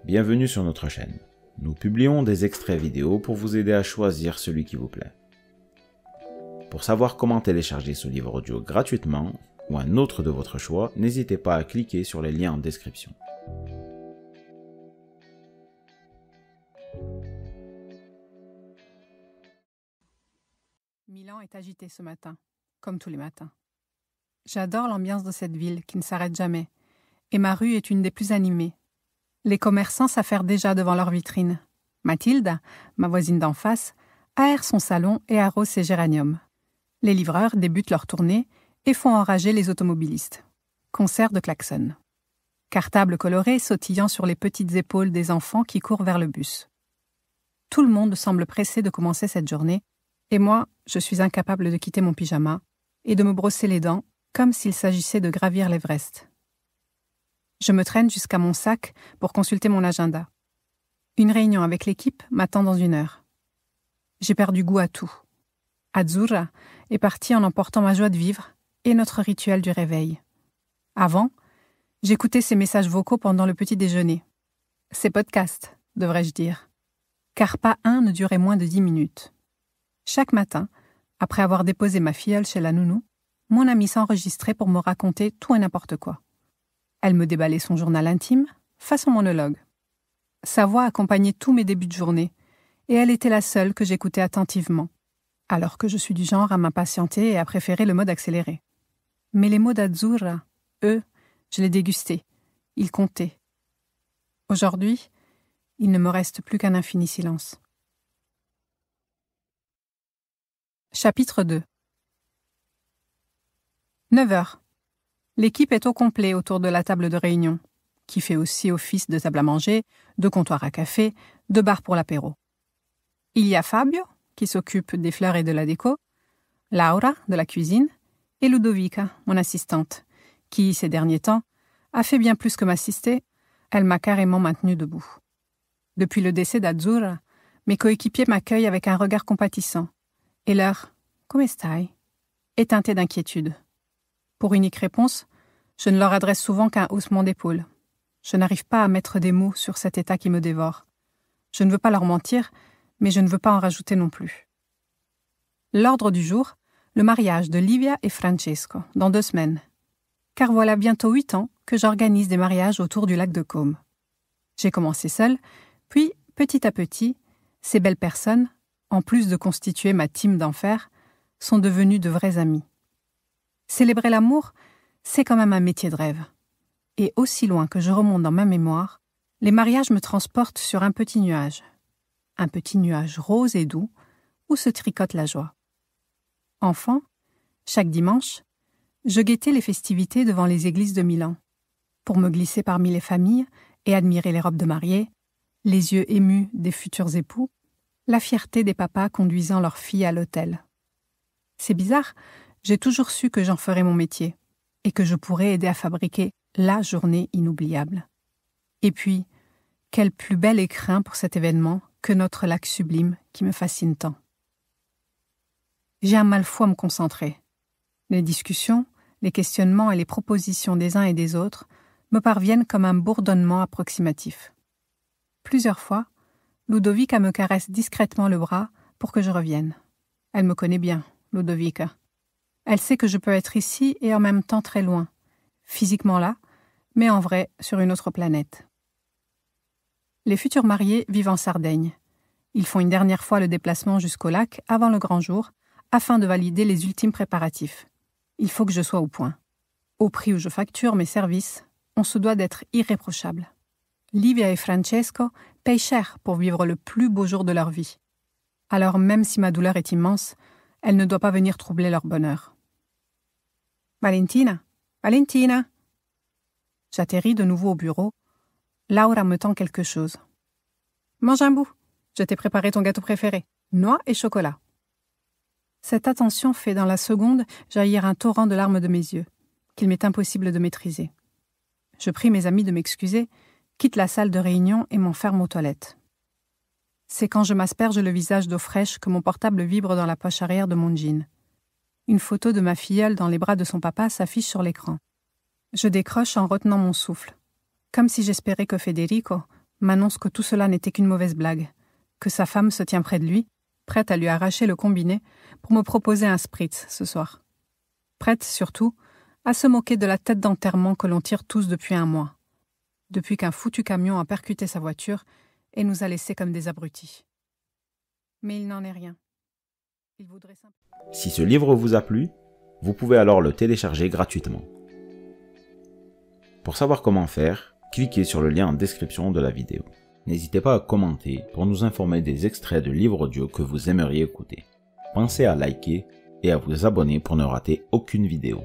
bienvenue sur notre chaîne. Nous publions des extraits vidéo pour vous aider à choisir celui qui vous plaît. Pour savoir comment télécharger ce livre audio gratuitement, ou un autre de votre choix, n'hésitez pas à cliquer sur les liens en description. Milan est agité ce matin, comme tous les matins. J'adore l'ambiance de cette ville qui ne s'arrête jamais, et ma rue est une des plus animées. Les commerçants s'affairent déjà devant leurs vitrines. Mathilde, ma voisine d'en face, aère son salon et arrose ses géraniums. Les livreurs débutent leur tournée et font enrager les automobilistes. Concert de klaxons. Cartables colorés sautillant sur les petites épaules des enfants qui courent vers le bus. Tout le monde semble pressé de commencer cette journée, et moi, je suis incapable de quitter mon pyjama et de me brosser les dents comme s'il s'agissait de gravir l'Everest. Je me traîne jusqu'à mon sac pour consulter mon agenda. Une réunion avec l'équipe m'attend dans 1 heure. J'ai perdu goût à tout. Azzurra est partie en emportant ma joie de vivre et notre rituel du réveil. Avant, j'écoutais ses messages vocaux pendant le petit déjeuner. Ses podcasts, devrais-je dire. Car pas un ne durait moins de 10 minutes. Chaque matin, après avoir déposé ma filleule chez la nounou, mon amie s'enregistrait pour me raconter tout et n'importe quoi. Elle me déballait son journal intime, façon monologue. Sa voix accompagnait tous mes débuts de journée, et elle était la seule que j'écoutais attentivement, alors que je suis du genre à m'impatienter et à préférer le mode accéléré. Mais les mots d'Azzurra, eux, je les dégustais, ils comptaient. Aujourd'hui, il ne me reste plus qu'un infini silence. Chapitre 2. 9 heures. L'équipe est au complet autour de la table de réunion, qui fait aussi office de table à manger, de comptoir à café, de bar pour l'apéro. Il y a Fabio, qui s'occupe des fleurs et de la déco, Laura, de la cuisine, et Ludovica, mon assistante, qui, ces derniers temps, a fait bien plus que m'assister, elle m'a carrément maintenue debout. Depuis le décès d'Azzurra, mes coéquipiers m'accueillent avec un regard compatissant, et leur « Come stai ?» est teinté d'inquiétude. Pour unique réponse, je ne leur adresse souvent qu'un haussement d'épaule. Je n'arrive pas à mettre des mots sur cet état qui me dévore. Je ne veux pas leur mentir, mais je ne veux pas en rajouter non plus. L'ordre du jour, le mariage de Livia et Francesco, dans 2 semaines. Car voilà bientôt 8 ans que j'organise des mariages autour du lac de Côme. J'ai commencé seule, puis, petit à petit, ces belles personnes, en plus de constituer ma team d'enfer, sont devenues de vrais amis. Célébrer l'amour, c'est quand même un métier de rêve. Et aussi loin que je remonte dans ma mémoire, les mariages me transportent sur un petit nuage rose et doux, où se tricote la joie. Enfant, chaque dimanche, je guettais les festivités devant les églises de Milan, pour me glisser parmi les familles et admirer les robes de mariée, les yeux émus des futurs époux, la fierté des papas conduisant leurs filles à l'autel. C'est bizarre, j'ai toujours su que j'en ferais mon métier et que je pourrais aider à fabriquer la journée inoubliable. Et puis, quel plus bel écrin pour cet événement que notre lac sublime qui me fascine tant. J'ai un mal fou à me concentrer. Les discussions, les questionnements et les propositions des uns et des autres me parviennent comme un bourdonnement approximatif. Plusieurs fois, Ludovica me caresse discrètement le bras pour que je revienne. Elle me connaît bien, Ludovica. Elle sait que je peux être ici et en même temps très loin, physiquement là, mais en vrai sur une autre planète. Les futurs mariés vivent en Sardaigne. Ils font une dernière fois le déplacement jusqu'au lac avant le grand jour, afin de valider les ultimes préparatifs. Il faut que je sois au point. Au prix où je facture mes services, on se doit d'être irréprochable. Livia et Francesco payent cher pour vivre le plus beau jour de leur vie. Alors même si ma douleur est immense, elle ne doit pas venir troubler leur bonheur. Valentina, Valentina. J'atterris de nouveau au bureau. Laura me tend quelque chose. Mange un bout. Je t'ai préparé ton gâteau préféré. Noix et chocolat. Cette attention fait dans la seconde jaillir un torrent de larmes de mes yeux, qu'il m'est impossible de maîtriser. Je prie mes amis de m'excuser, quitte la salle de réunion et m'enferme aux toilettes. C'est quand je m'asperge le visage d'eau fraîche que mon portable vibre dans la poche arrière de mon jean. Une photo de ma filleule dans les bras de son papa s'affiche sur l'écran. Je décroche en retenant mon souffle, comme si j'espérais que Federico, m'annonce que tout cela n'était qu'une mauvaise blague, que sa femme se tient près de lui, prête à lui arracher le combiné pour me proposer un spritz ce soir. Prête, surtout, à se moquer de la tête d'enterrement que l'on tire tous depuis un mois, depuis qu'un foutu camion a percuté sa voiture et nous a laissés comme des abrutis. Mais il n'en est rien. Il voudrait simplement... Si ce livre vous a plu, vous pouvez alors le télécharger gratuitement. Pour savoir comment faire, cliquez sur le lien en description de la vidéo. N'hésitez pas à commenter pour nous informer des extraits de livres audio que vous aimeriez écouter. Pensez à liker et à vous abonner pour ne rater aucune vidéo.